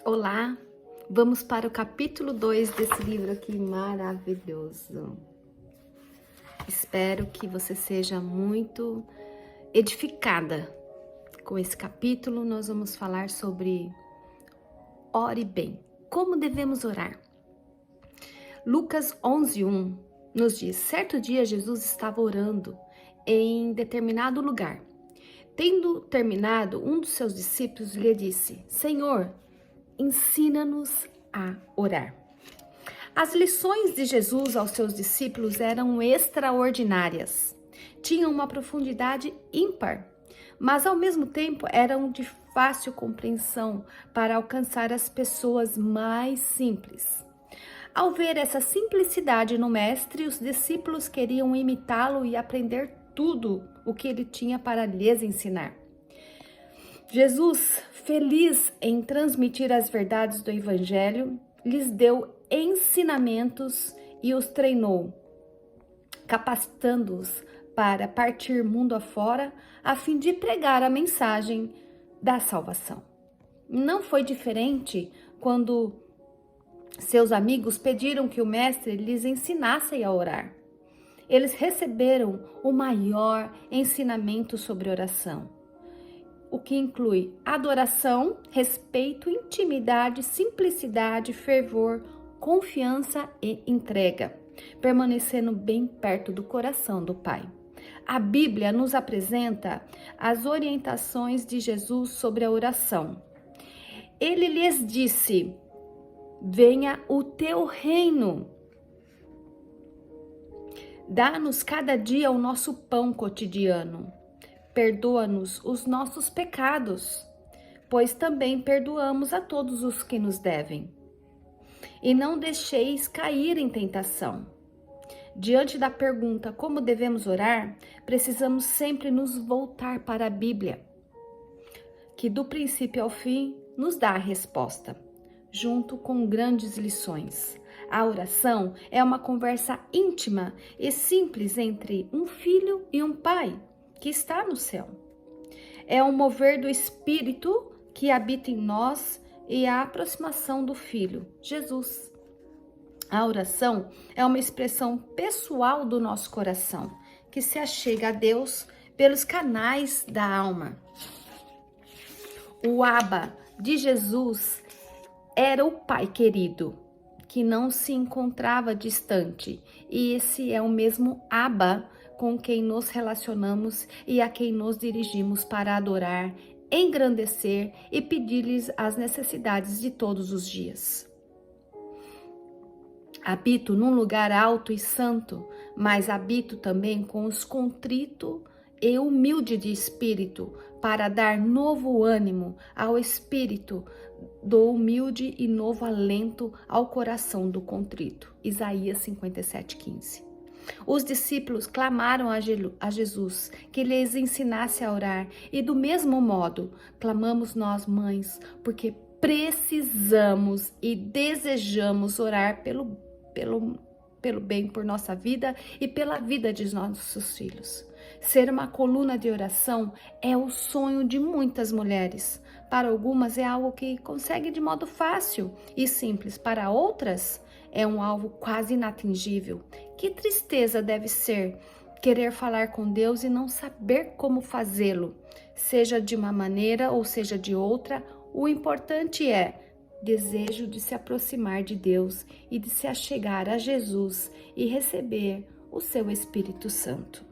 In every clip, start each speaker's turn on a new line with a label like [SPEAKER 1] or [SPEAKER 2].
[SPEAKER 1] Olá, vamos para o capítulo 2 desse livro aqui maravilhoso. Espero que você seja muito edificada com esse capítulo. Nós vamos falar sobre ore bem. Como devemos orar? Lucas 11:1 nos diz: certo dia Jesus estava orando em determinado lugar. Tendo terminado, um dos seus discípulos lhe disse: Senhor, ensina-nos a orar. As lições de Jesus aos seus discípulos eram extraordinárias. Tinham uma profundidade ímpar, mas ao mesmo tempo eram de fácil compreensão para alcançar as pessoas mais simples. Ao ver essa simplicidade no mestre, os discípulos queriam imitá-lo e aprender tudo o que ele tinha para lhes ensinar. Jesus, feliz em transmitir as verdades do Evangelho, lhes deu ensinamentos e os treinou, capacitando-os para partir mundo afora, a fim de pregar a mensagem da salvação. Não foi diferente quando seus amigos pediram que o mestre lhes ensinasse a orar. Eles receberam o maior ensinamento sobre oração, o que inclui adoração, respeito, intimidade, simplicidade, fervor, confiança e entrega, permanecendo bem perto do coração do Pai. A Bíblia nos apresenta as orientações de Jesus sobre a oração. Ele lhes disse: venha o teu reino. Dá-nos cada dia o nosso pão cotidiano. Perdoa-nos os nossos pecados, pois também perdoamos a todos os que nos devem. E não deixeis cair em tentação. Diante da pergunta como devemos orar, precisamos sempre nos voltar para a Bíblia, que do princípio ao fim nos dá a resposta, junto com grandes lições. A oração é uma conversa íntima e simples entre um filho e um pai que está no céu. É o mover do Espírito que habita em nós e a aproximação do Filho, Jesus. A oração é uma expressão pessoal do nosso coração, que se achega a Deus pelos canais da alma. O Abba de Jesus era o Pai querido, que não se encontrava distante, e esse é o mesmo Abba com quem nos relacionamos e a quem nos dirigimos para adorar, engrandecer e pedir-lhes as necessidades de todos os dias. Habito num lugar alto e santo, mas habito também com os contrito e humilde de espírito, para dar novo ânimo ao espírito do humilde e novo alento ao coração do contrito. Isaías 57:15. Os discípulos clamaram a Jesus que lhes ensinasse a orar, e do mesmo modo clamamos nós, mães, porque precisamos e desejamos orar pelo bem por nossa vida e pela vida de nossos filhos. Ser uma coluna de oração é o sonho de muitas mulheres. Para algumas é algo que consegue de modo fácil e simples, para outras é um alvo quase inatingível. Que tristeza deve ser querer falar com Deus e não saber como fazê-lo, seja de uma maneira ou seja de outra. O importante é desejo de se aproximar de Deus e de se achegar a Jesus e receber o seu Espírito Santo.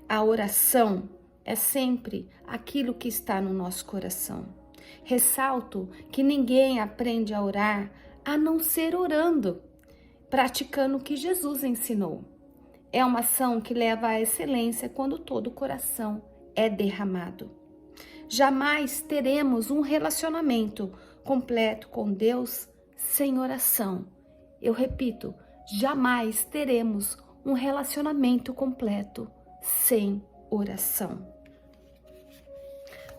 [SPEAKER 1] A oração é sempre aquilo que está no nosso coração. Ressalto que ninguém aprende a orar a não ser orando, praticando o que Jesus ensinou. É uma ação que leva à excelência quando todo o coração é derramado. Jamais teremos um relacionamento completo com Deus sem oração. Eu repito, jamais teremos um relacionamento completo sem oração.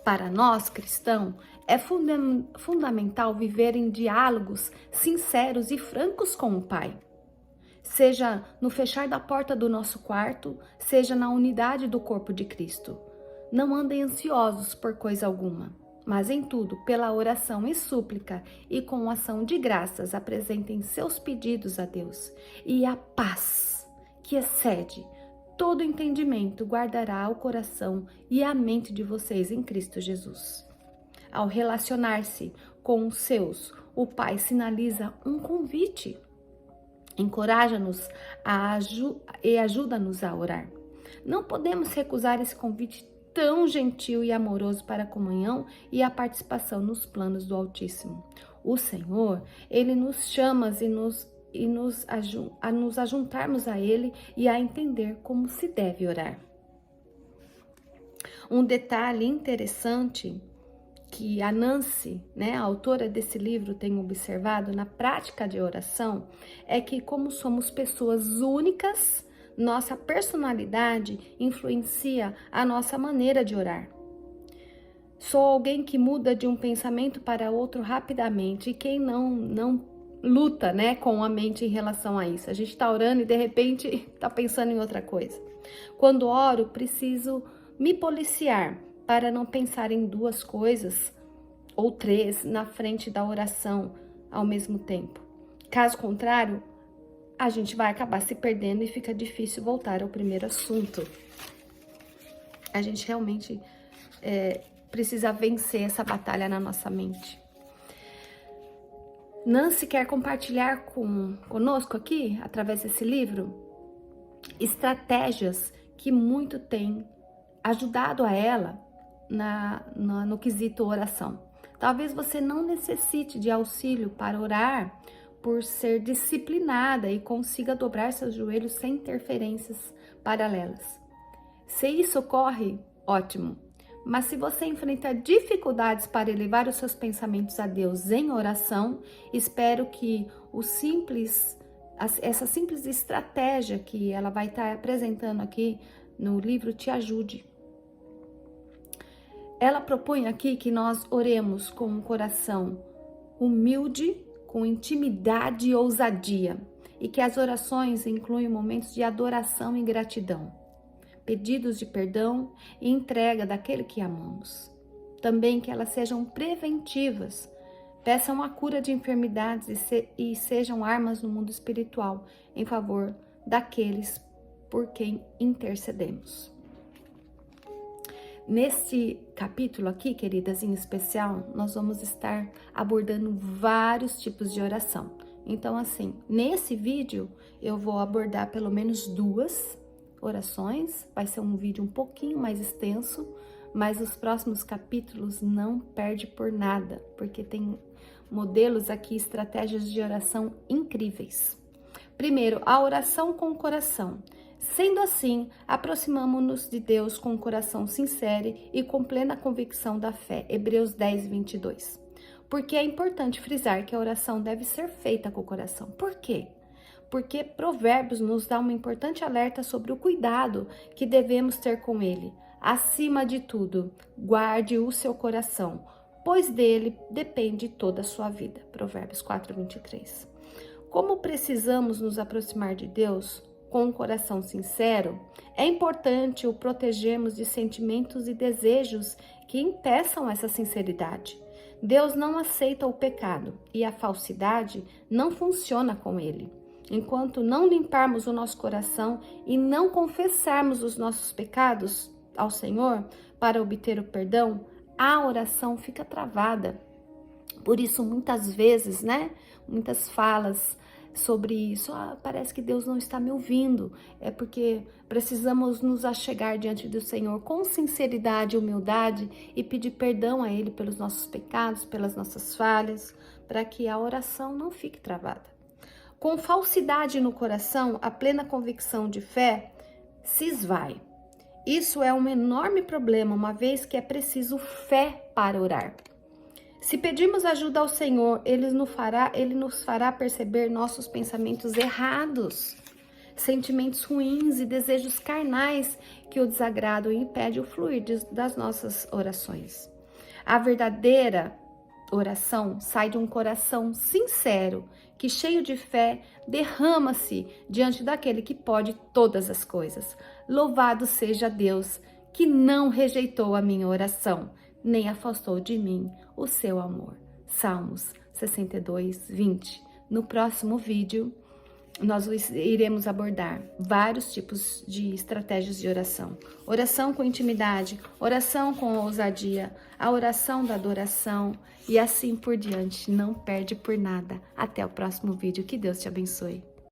[SPEAKER 1] Para nós, cristãos, é fundamental viver em diálogos sinceros e francos com o Pai. Seja no fechar da porta do nosso quarto, seja na unidade do corpo de Cristo. Não andem ansiosos por coisa alguma. Mas em tudo, pela oração e súplica e com ação de graças, apresentem seus pedidos a Deus. E a paz, que excede todo entendimento, guardará o coração e a mente de vocês em Cristo Jesus. Ao relacionar-se com os seus, o Pai sinaliza um convite. Encoraja-nos e ajuda-nos a orar. Não podemos recusar esse convite tão gentil e amoroso para a comunhão e a participação nos planos do Altíssimo. O Senhor, Ele nos chama a nos ajuntarmos a Ele e a entender como se deve orar. Um detalhe interessante que a Nancy, a autora desse livro, tem observado na prática de oração é que, como somos pessoas únicas, nossa personalidade influencia a nossa maneira de orar. Sou alguém que muda de um pensamento para outro rapidamente e quem não luta, com a mente em relação a isso. A gente está orando e de repente está pensando em outra coisa. Quando oro, preciso me policiar para não pensar em duas coisas ou três na frente da oração ao mesmo tempo. Caso contrário, a gente vai acabar se perdendo e fica difícil voltar ao primeiro assunto. A gente realmente precisa vencer essa batalha na nossa mente. Nancy quer compartilhar conosco aqui, através desse livro, estratégias que muito têm ajudado a ela no quesito oração. Talvez você não necessite de auxílio para orar por ser disciplinada e consiga dobrar seus joelhos sem interferências paralelas. Se isso ocorre, ótimo. Mas se você enfrenta dificuldades para elevar os seus pensamentos a Deus em oração, espero que essa simples estratégia que ela vai estar apresentando aqui no livro te ajude. Ela propõe aqui que nós oremos com um coração humilde, com intimidade e ousadia, e que as orações incluem momentos de adoração e gratidão, pedidos de perdão e entrega daquele que amamos. Também que elas sejam preventivas, peçam a cura de enfermidades e sejam armas no mundo espiritual em favor daqueles por quem intercedemos. Neste capítulo aqui, queridas, em especial, nós vamos estar abordando vários tipos de oração. Então, assim, nesse vídeo eu vou abordar pelo menos 2 orações. Vai ser um vídeo um pouquinho mais extenso, mas os próximos capítulos não perde por nada, porque tem modelos aqui, estratégias de oração incríveis. Primeiro, a oração com o coração. Sendo assim, aproximamo-nos de Deus com um coração sincero e com plena convicção da fé. Hebreus 10, 22. Porque é importante frisar que a oração deve ser feita com o coração. Por quê? Porque Provérbios nos dá uma importante alerta sobre o cuidado que devemos ter com ele. Acima de tudo, guarde o seu coração, pois dele depende toda a sua vida. Provérbios 4, 23. Como precisamos nos aproximar de Deus com um coração sincero, é importante o protegermos de sentimentos e desejos que impeçam essa sinceridade. Deus não aceita o pecado e a falsidade não funciona com ele. Enquanto não limparmos o nosso coração e não confessarmos os nossos pecados ao Senhor para obter o perdão, a oração fica travada. Por isso, muitas vezes, muitas falas sobre isso, parece que Deus não está me ouvindo, é porque precisamos nos achegar diante do Senhor com sinceridade e humildade e pedir perdão a Ele pelos nossos pecados, pelas nossas falhas, para que a oração não fique travada. Com falsidade no coração, a plena convicção de fé se esvai. Isso é um enorme problema, uma vez que é preciso fé para orar. Se pedirmos ajuda ao Senhor, Ele nos fará perceber nossos pensamentos errados, sentimentos ruins e desejos carnais que o desagradam e impedem o fluir das nossas orações. A verdadeira oração sai de um coração sincero, que cheio de fé, derrama-se diante daquele que pode todas as coisas. Louvado seja Deus, que não rejeitou a minha oração. nem afastou de mim o seu amor. Salmos 62, 20. No próximo vídeo, nós iremos abordar vários tipos de estratégias de oração. Oração com intimidade, oração com ousadia, a oração da adoração e assim por diante. Não perde por nada. Até o próximo vídeo. Que Deus te abençoe.